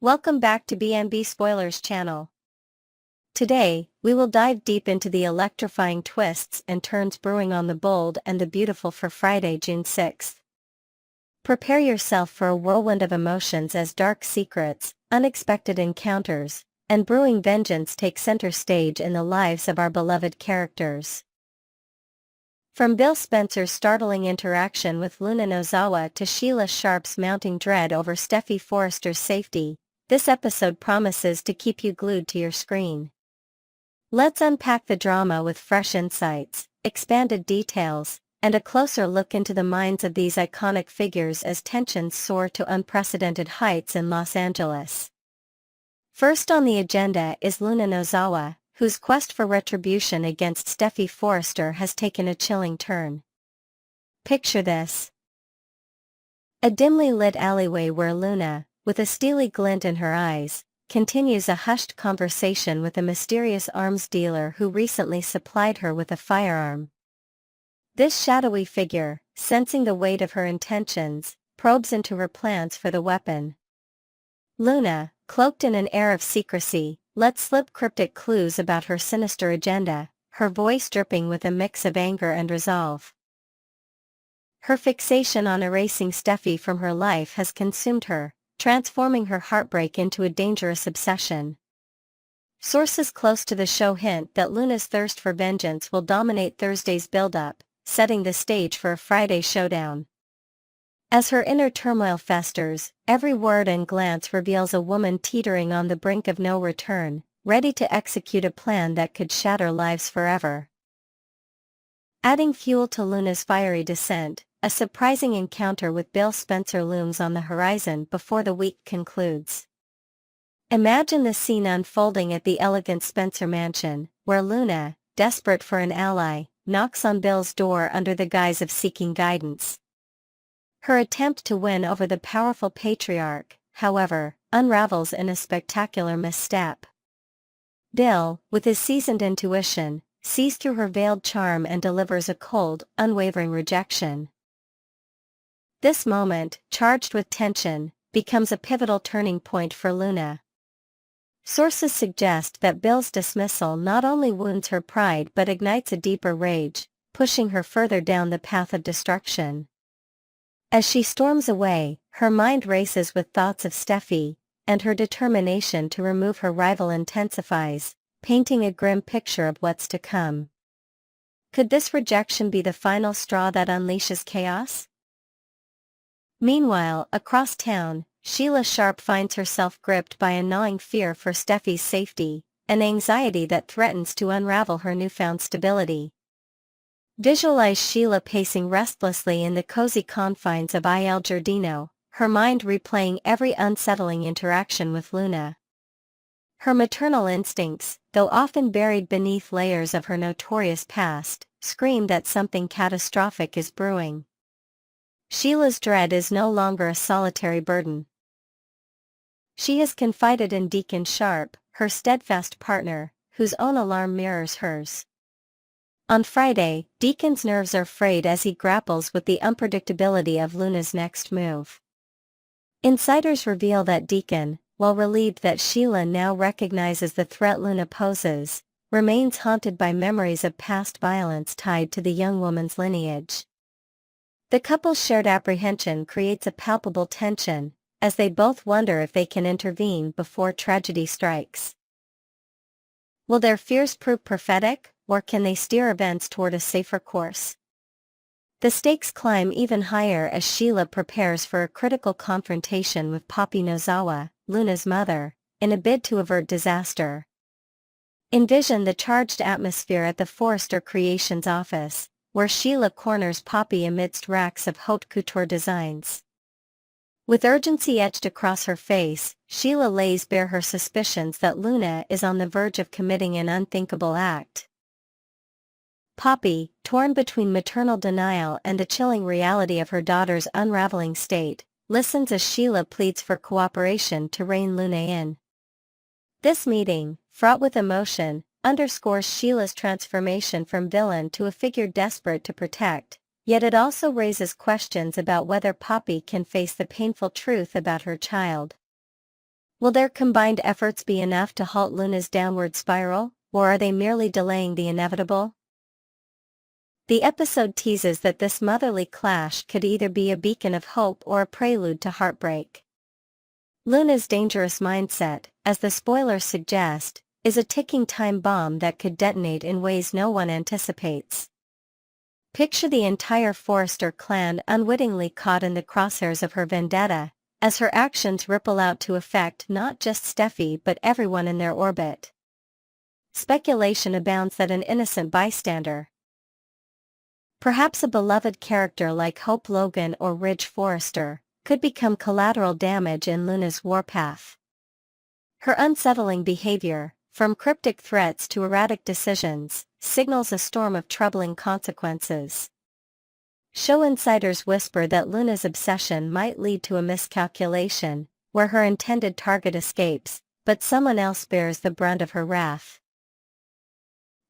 Welcome back to BNB Spoilers channel. Today, we will dive deep into the electrifying twists and turns brewing on The Bold and the Beautiful for Friday, June 6th. Prepare yourself for a whirlwind of emotions as dark secrets, unexpected encounters, and brewing vengeance take center stage in the lives of our beloved characters. From Bill Spencer's startling interaction with Luna Nozawa to Sheila Sharp's mounting dread over Steffy Forrester's safety, this episode promises to keep you glued to your screen. Let's unpack the drama with fresh insights, expanded details, and a closer look into the minds of these iconic figures as tensions soar to unprecedented heights in Los Angeles. First on the agenda is Luna Nozawa, whose quest for retribution against Steffy Forrester has taken a chilling turn. Picture this. A dimly lit alleyway where Luna, with a steely glint in her eyes, continues a hushed conversation with a mysterious arms dealer who recently supplied her with a firearm. This shadowy figure, sensing the weight of her intentions, probes into her plans for the weapon. Luna, cloaked in an air of secrecy, lets slip cryptic clues about her sinister agenda, her voice dripping with a mix of anger and resolve. Her fixation on erasing Steffy from her life has consumed her, transforming her heartbreak into a dangerous obsession. Sources close to the show hint that Luna's thirst for vengeance will dominate Thursday's build-up, setting the stage for a Friday showdown. As her inner turmoil festers, every word and glance reveals a woman teetering on the brink of no return, ready to execute a plan that could shatter lives forever. Adding fuel to Luna's fiery descent, a surprising encounter with Bill Spencer looms on the horizon before the week concludes. Imagine the scene unfolding at the elegant Spencer mansion, where Luna, desperate for an ally, knocks on Bill's door under the guise of seeking guidance. Her attempt to win over the powerful patriarch, however, unravels in a spectacular misstep. Bill, with his seasoned intuition, sees through her veiled charm and delivers a cold, unwavering rejection. This moment, charged with tension, becomes a pivotal turning point for Luna. Sources suggest that Bill's dismissal not only wounds her pride but ignites a deeper rage, pushing her further down the path of destruction. As she storms away, her mind races with thoughts of Steffy, and her determination to remove her rival intensifies, painting a grim picture of what's to come. Could this rejection be the final straw that unleashes chaos? Meanwhile, across town, Sheila Sharp finds herself gripped by a gnawing fear for Steffy's safety, an anxiety that threatens to unravel her newfound stability. Visualize Sheila pacing restlessly in the cozy confines of Il Giardino, her mind replaying every unsettling interaction with Luna. Her maternal instincts, though often buried beneath layers of her notorious past, scream that something catastrophic is brewing. Sheila's dread is no longer a solitary burden. She has confided in Deacon Sharp, her steadfast partner, whose own alarm mirrors hers. On Friday, Deacon's nerves are frayed as he grapples with the unpredictability of Luna's next move. Insiders reveal that Deacon, while relieved that Sheila now recognizes the threat Luna poses, remains haunted by memories of past violence tied to the young woman's lineage. The couple's shared apprehension creates a palpable tension, as they both wonder if they can intervene before tragedy strikes. Will their fears prove prophetic, or can they steer events toward a safer course? The stakes climb even higher as Sheila prepares for a critical confrontation with Poppy Nozawa, Luna's mother, in a bid to avert disaster. Envision the charged atmosphere at the Forrester Creations office, where Sheila corners Poppy amidst racks of haute couture designs. With urgency etched across her face, Sheila lays bare her suspicions that Luna is on the verge of committing an unthinkable act. Poppy, torn between maternal denial and the chilling reality of her daughter's unraveling state, listens as Sheila pleads for cooperation to rein Luna in. This meeting, fraught with emotion, underscores Sheila's transformation from villain to a figure desperate to protect, yet it also raises questions about whether Poppy can face the painful truth about her child. Will their combined efforts be enough to halt Luna's downward spiral, or are they merely delaying the inevitable? The episode teases that this motherly clash could either be a beacon of hope or a prelude to heartbreak. Luna's dangerous mindset, as the spoilers suggest, is a ticking time bomb that could detonate in ways no one anticipates. Picture the entire Forrester clan unwittingly caught in the crosshairs of her vendetta, as her actions ripple out to affect not just Steffi but everyone in their orbit. Speculation abounds that an innocent bystander, perhaps a beloved character like Hope Logan or Ridge Forrester, could become collateral damage in Luna's warpath. Her unsettling behavior, from cryptic threats to erratic decisions, signals a storm of troubling consequences. Show insiders whisper that Luna's obsession might lead to a miscalculation, where her intended target escapes, but someone else bears the brunt of her wrath.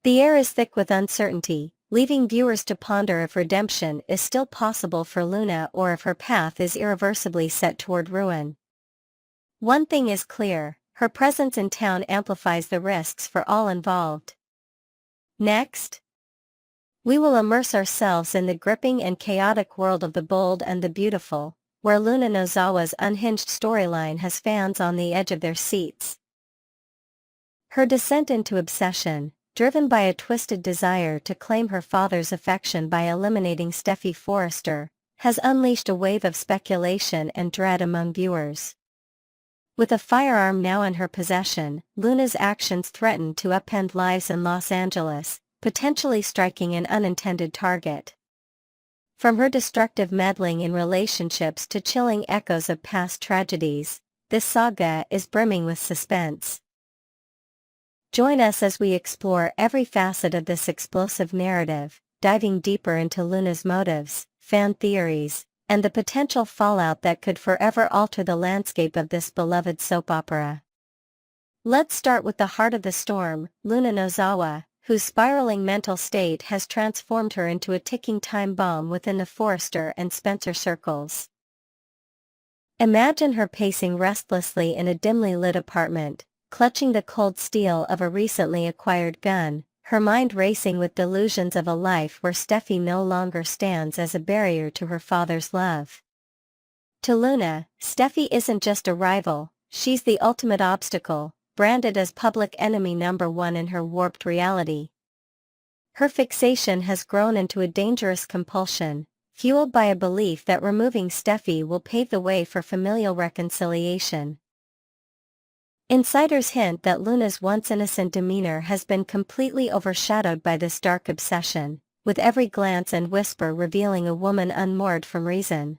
The air is thick with uncertainty, leaving viewers to ponder if redemption is still possible for Luna or if her path is irreversibly set toward ruin. One thing is clear, her presence in town amplifies the risks for all involved. Next, we will immerse ourselves in the gripping and chaotic world of the bold and the beautiful, where Luna Nozawa's unhinged storyline has fans on the edge of their seats. Her descent into obsession, driven by a twisted desire to claim her father's affection by eliminating Steffi Forrester, has unleashed a wave of speculation and dread among viewers. With a firearm now in her possession, Luna's actions threaten to upend lives in Los Angeles, potentially striking an unintended target. From her destructive meddling in relationships to chilling echoes of past tragedies, this saga is brimming with suspense. Join us as we explore every facet of this explosive narrative, diving deeper into Luna's motives, fan theories, and the potential fallout that could forever alter the landscape of this beloved soap opera. Let's start with the heart of the storm, Luna Nozawa, whose spiraling mental state has transformed her into a ticking time bomb within the Forrester and Spencer circles. Imagine her pacing restlessly in a dimly lit apartment, clutching the cold steel of a recently acquired gun, her mind racing with delusions of a life where Steffi no longer stands as a barrier to her father's love. To Luna, Steffi isn't just a rival, she's the ultimate obstacle, branded as public enemy number one in her warped reality. Her fixation has grown into a dangerous compulsion, fueled by a belief that removing Steffi will pave the way for familial reconciliation. Insiders hint that Luna's once innocent demeanor has been completely overshadowed by this dark obsession, with every glance and whisper revealing a woman unmoored from reason.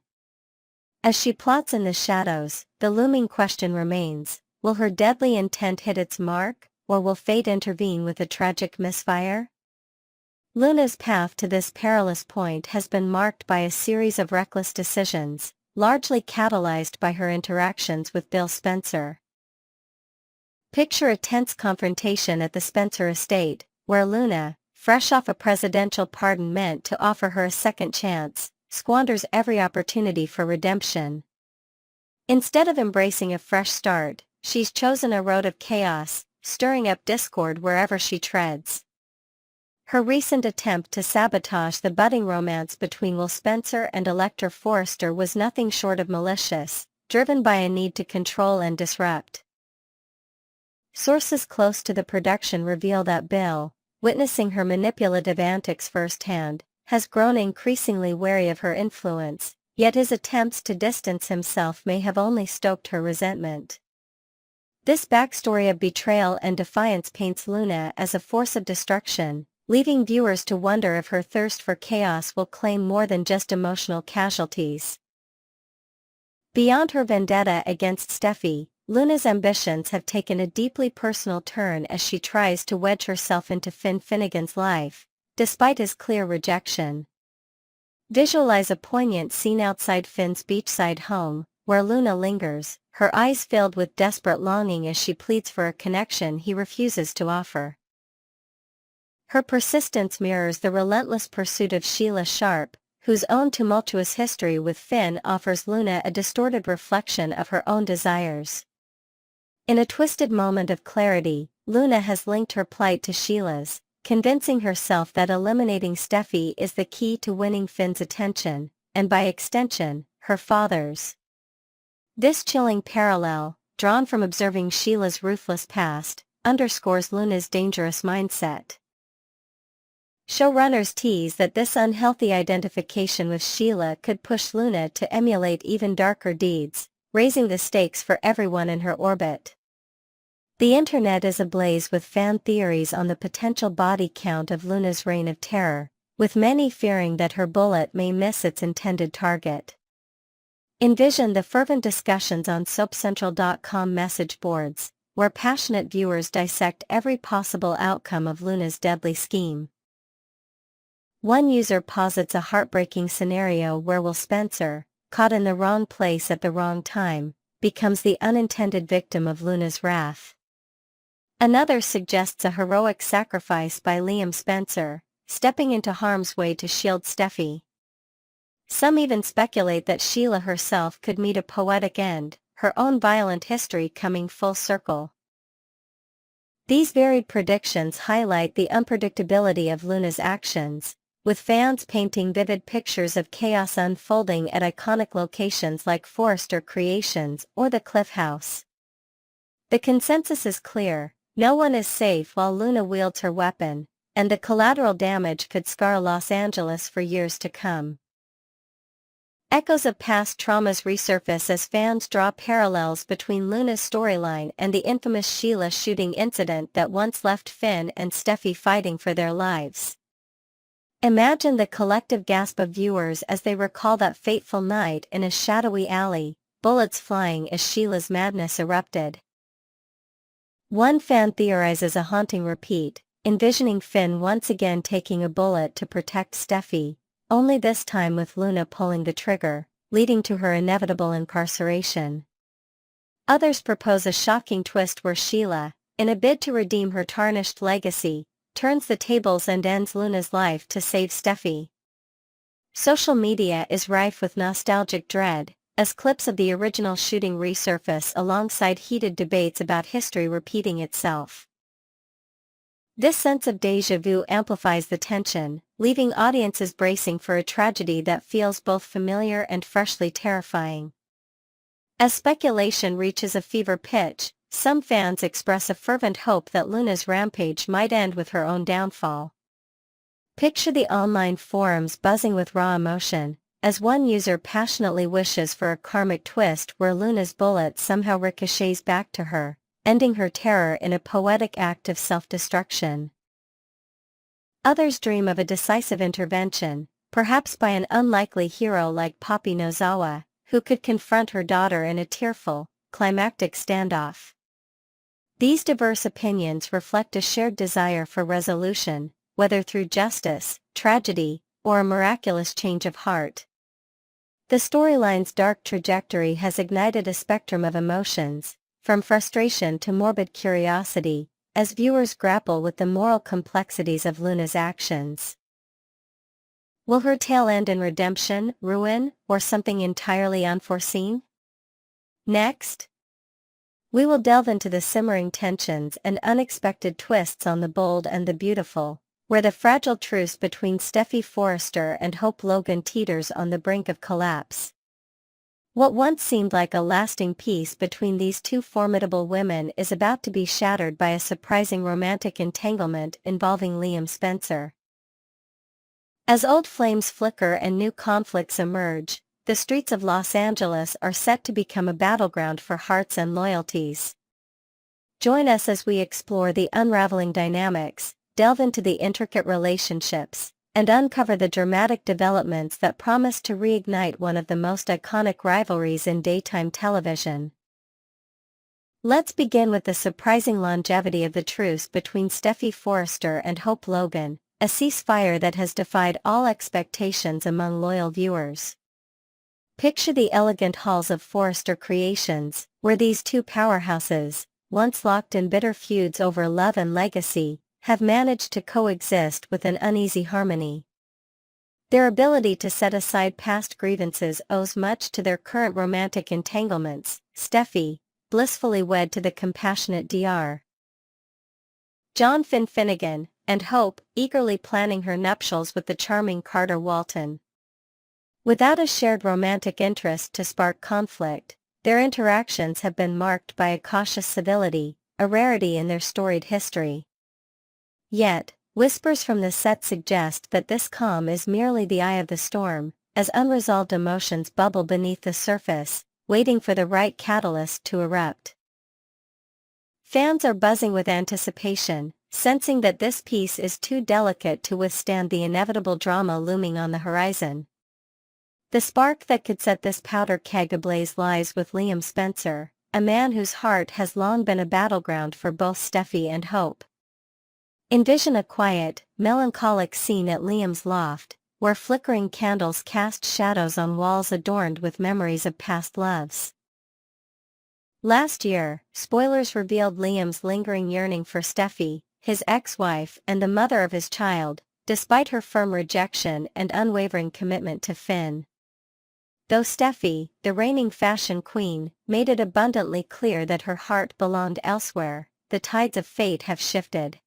As she plots in the shadows, the looming question remains: will her deadly intent hit its mark, or will fate intervene with a tragic misfire? Luna's path to this perilous point has been marked by a series of reckless decisions, largely catalyzed by her interactions with Bill Spencer. Picture a tense confrontation at the Spencer estate, where Luna, fresh off a presidential pardon meant to offer her a second chance, squanders every opportunity for redemption. Instead of embracing a fresh start, she's chosen a road of chaos, stirring up discord wherever she treads. Her recent attempt to sabotage the budding romance between Will Spencer and Electra Forrester was nothing short of malicious, driven by a need to control and disrupt. Sources close to the production reveal that Bill, witnessing her manipulative antics firsthand, has grown increasingly wary of her influence, yet his attempts to distance himself may have only stoked her resentment. This backstory of betrayal and defiance paints Luna as a force of destruction, leaving viewers to wonder if her thirst for chaos will claim more than just emotional casualties. Beyond her vendetta against Steffi, Luna's ambitions have taken a deeply personal turn as she tries to wedge herself into Finn Finnegan's life, despite his clear rejection. Visualize a poignant scene outside Finn's beachside home, where Luna lingers, her eyes filled with desperate longing as she pleads for a connection he refuses to offer. Her persistence mirrors the relentless pursuit of Sheila Sharp, whose own tumultuous history with Finn offers Luna a distorted reflection of her own desires. In a twisted moment of clarity, Luna has linked her plight to Sheila's, convincing herself that eliminating Steffi is the key to winning Finn's attention, and by extension, her father's. This chilling parallel, drawn from observing Sheila's ruthless past, underscores Luna's dangerous mindset. Showrunners tease that this unhealthy identification with Sheila could push Luna to emulate even darker deeds, raising the stakes for everyone in her orbit. The internet is ablaze with fan theories on the potential body count of Luna's reign of terror, with many fearing that her bullet may miss its intended target. Envision the fervent discussions on SoapCentral.com message boards, where passionate viewers dissect every possible outcome of Luna's deadly scheme. One user posits a heartbreaking scenario where Will Spencer, caught in the wrong place at the wrong time, becomes the unintended victim of Luna's wrath. Another suggests a heroic sacrifice by Liam Spencer, stepping into harm's way to shield Steffi. Some even speculate that Sheila herself could meet a poetic end, her own violent history coming full circle. These varied predictions highlight the unpredictability of Luna's actions, with fans painting vivid pictures of chaos unfolding at iconic locations like Forrester Creations or the Cliff House. The consensus is clear: no one is safe while Luna wields her weapon, and the collateral damage could scar Los Angeles for years to come. Echoes of past traumas resurface as fans draw parallels between Luna's storyline and the infamous Sheila shooting incident that once left Finn and Steffi fighting for their lives. Imagine the collective gasp of viewers as they recall that fateful night in a shadowy alley, bullets flying as Sheila's madness erupted. One fan theorizes a haunting repeat, envisioning Finn once again taking a bullet to protect Steffi, only this time with Luna pulling the trigger, leading to her inevitable incarceration. Others propose a shocking twist where Sheila, in a bid to redeem her tarnished legacy, turns the tables and ends Luna's life to save Steffi. Social media is rife with nostalgic dread, as clips of the original shooting resurface alongside heated debates about history repeating itself. This sense of déjà vu amplifies the tension, leaving audiences bracing for a tragedy that feels both familiar and freshly terrifying. As speculation reaches a fever pitch, some fans express a fervent hope that Luna's rampage might end with her own downfall. Picture the online forums buzzing with raw emotion, as one user passionately wishes for a karmic twist where Luna's bullet somehow ricochets back to her, ending her terror in a poetic act of self-destruction. Others dream of a decisive intervention, perhaps by an unlikely hero like Poppy Nozawa, who could confront her daughter in a tearful, climactic standoff. These diverse opinions reflect a shared desire for resolution, whether through justice, tragedy, or a miraculous change of heart. The storyline's dark trajectory has ignited a spectrum of emotions, from frustration to morbid curiosity, as viewers grapple with the moral complexities of Luna's actions. Will her tale end in redemption, ruin, or something entirely unforeseen? Next, we will delve into the simmering tensions and unexpected twists on The Bold and the Beautiful, where the fragile truce between Steffi Forrester and Hope Logan teeters on the brink of collapse. What once seemed like a lasting peace between these two formidable women is about to be shattered by a surprising romantic entanglement involving Liam Spencer. As old flames flicker and new conflicts emerge, the streets of Los Angeles are set to become a battleground for hearts and loyalties. Join us as we explore the unraveling dynamics, delve into the intricate relationships, and uncover the dramatic developments that promise to reignite one of the most iconic rivalries in daytime television. Let's begin with the surprising longevity of the truce between Steffi Forrester and Hope Logan, a ceasefire that has defied all expectations among loyal viewers. Picture the elegant halls of Forrester Creations, where these two powerhouses, once locked in bitter feuds over love and legacy, have managed to coexist with an uneasy harmony. Their ability to set aside past grievances owes much to their current romantic entanglements. Steffi, blissfully wed to the compassionate Dr. John Finn Finnegan, and Hope, eagerly planning her nuptials with the charming Carter Walton. Without a shared romantic interest to spark conflict, their interactions have been marked by a cautious civility, a rarity in their storied history. Yet, whispers from the set suggest that this calm is merely the eye of the storm, as unresolved emotions bubble beneath the surface, waiting for the right catalyst to erupt. Fans are buzzing with anticipation, sensing that this piece is too delicate to withstand the inevitable drama looming on the horizon. The spark that could set this powder keg ablaze lies with Liam Spencer, a man whose heart has long been a battleground for both Steffi and Hope. Envision a quiet, melancholic scene at Liam's loft, where flickering candles cast shadows on walls adorned with memories of past loves. Last year, SpoiIers revealed Liam's lingering yearning for Steffi, his ex-wife and the mother of his child, despite her firm rejection and unwavering commitment to Finn. Though Steffi, the reigning fashion queen, made it abundantly clear that her heart belonged elsewhere, the tides of fate have shifted.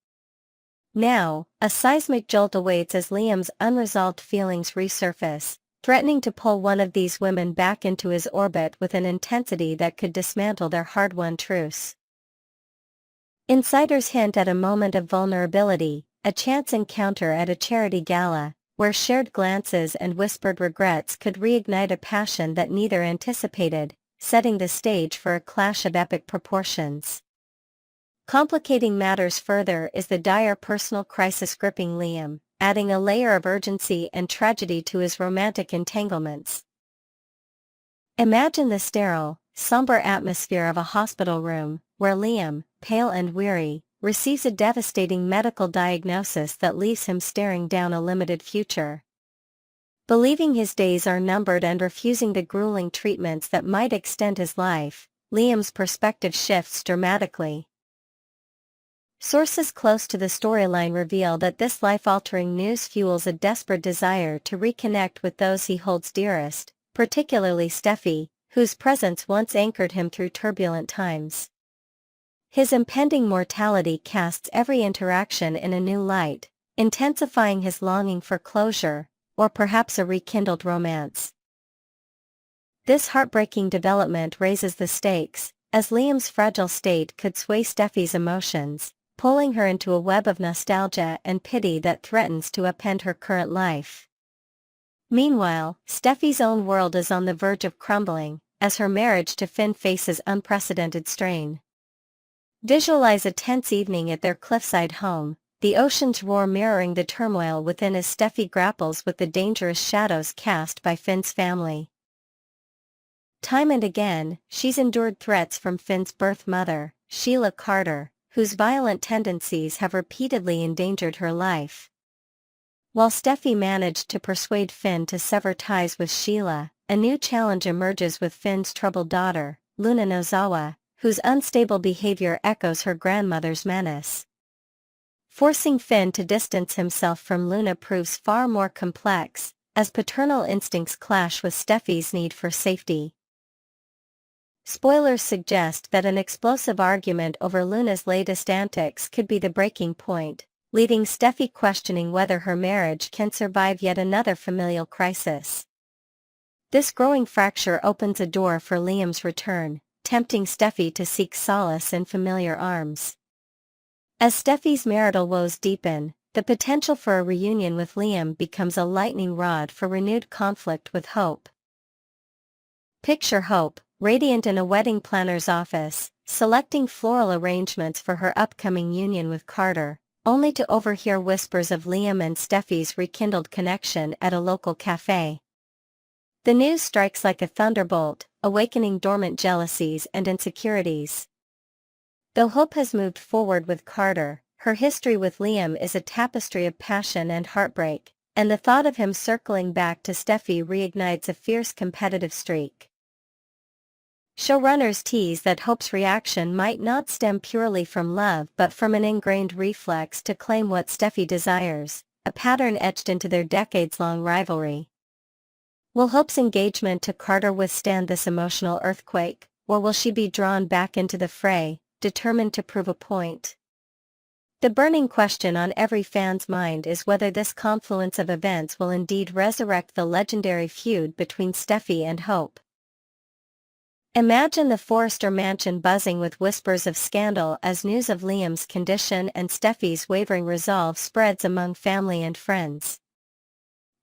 Now, a seismic jolt awaits as Liam's unresolved feelings resurface, threatening to pull one of these women back into his orbit with an intensity that could dismantle their hard-won truce. Insiders hint at a moment of vulnerability, a chance encounter at a charity gala, where shared glances and whispered regrets could reignite a passion that neither anticipated, setting the stage for a clash of epic proportions. Complicating matters further is the dire personal crisis gripping Liam, adding a layer of urgency and tragedy to his romantic entanglements. Imagine the sterile, somber atmosphere of a hospital room, where Liam, pale and weary, receives a devastating medical diagnosis that leaves him staring down a limited future. Believing his days are numbered and refusing the grueling treatments that might extend his life, Liam's perspective shifts dramatically. Sources close to the storyline reveal that this life-altering news fuels a desperate desire to reconnect with those he holds dearest, particularly Steffi, whose presence once anchored him through turbulent times. His impending mortality casts every interaction in a new light, intensifying his longing for closure, or perhaps a rekindled romance. This heartbreaking development raises the stakes, as Liam's fragile state could sway Steffi's emotions, pulling her into a web of nostalgia and pity that threatens to upend her current life. Meanwhile, Steffi's own world is on the verge of crumbling, as her marriage to Finn faces unprecedented strain. Visualize a tense evening at their cliffside home, the ocean's roar mirroring the turmoil within as Steffi grapples with the dangerous shadows cast by Finn's family. Time and again, she's endured threats from Finn's birth mother, Sheila Carter, whose violent tendencies have repeatedly endangered her life. While Steffi managed to persuade Finn to sever ties with Sheila, a new challenge emerges with Finn's troubled daughter, Luna Nozawa, whose unstable behavior echoes her grandmother's menace. Forcing Finn to distance himself from Luna proves far more complex, as paternal instincts clash with Steffi's need for safety. SpoiIers suggest that an explosive argument over Luna's latest antics could be the breaking point, leaving Steffi questioning whether her marriage can survive yet another familial crisis. This growing fracture opens a door for Liam's return, tempting Steffi to seek solace in familiar arms. As Steffi's marital woes deepen, the potential for a reunion with Liam becomes a lightning rod for renewed conflict with Hope. Picture Hope, radiant in a wedding planner's office, selecting floral arrangements for her upcoming union with Carter, only to overhear whispers of Liam and Steffi's rekindled connection at a local cafe. The news strikes like a thunderbolt, awakening dormant jealousies and insecurities. Though Hope has moved forward with Carter, her history with Liam is a tapestry of passion and heartbreak, and the thought of him circling back to Steffi reignites a fierce competitive streak. Showrunners tease that Hope's reaction might not stem purely from love but from an ingrained reflex to claim what Steffi desires, a pattern etched into their decades-long rivalry. Will Hope's engagement to Carter withstand this emotional earthquake, or will she be drawn back into the fray, determined to prove a point? The burning question on every fan's mind is whether this confluence of events will indeed resurrect the legendary feud between Steffi and Hope. Imagine the Forrester mansion buzzing with whispers of scandal as news of Liam's condition and Steffi's wavering resolve spreads among family and friends.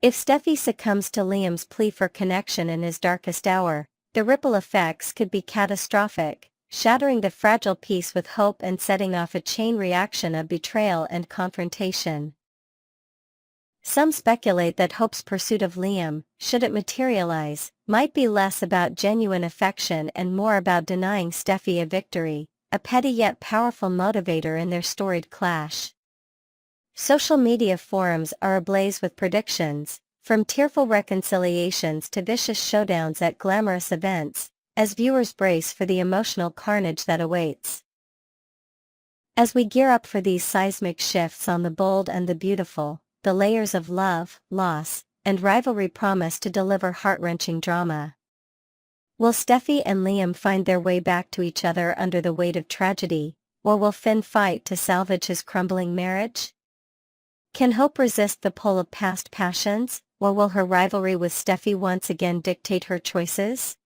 If Steffi succumbs to Liam's plea for connection in his darkest hour, the ripple effects could be catastrophic, shattering the fragile peace with Hope and setting off a chain reaction of betrayal and confrontation. Some speculate that Hope's pursuit of Liam, should it materialize, might be less about genuine affection and more about denying Steffi a victory, a petty yet powerful motivator in their storied clash. Social media forums are ablaze with predictions, from tearful reconciliations to vicious showdowns at glamorous events, as viewers brace for the emotional carnage that awaits. As we gear up for these seismic shifts on The Bold and the Beautiful, the layers of love, loss, and rivalry promise to deliver heart-wrenching drama. Will Steffi and Liam find their way back to each other under the weight of tragedy, or will Finn fight to salvage his crumbling marriage? Can Hope resist the pull of past passions, or will her rivalry with Steffi once again dictate her choices?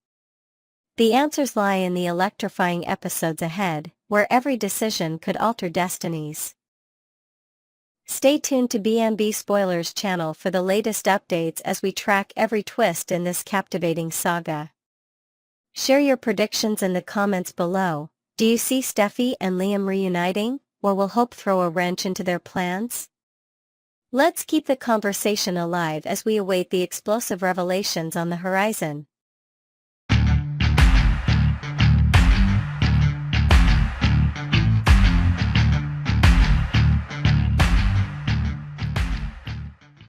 The answers lie in the electrifying episodes ahead, where every decision could alter destinies. Stay tuned to BMB SpoiIers channel for the latest updates as we track every twist in this captivating saga. Share your predictions in the comments below. Do you see Steffi and Liam reuniting, or will Hope throw a wrench into their plans? Let's keep the conversation alive as we await the explosive revelations on the horizon.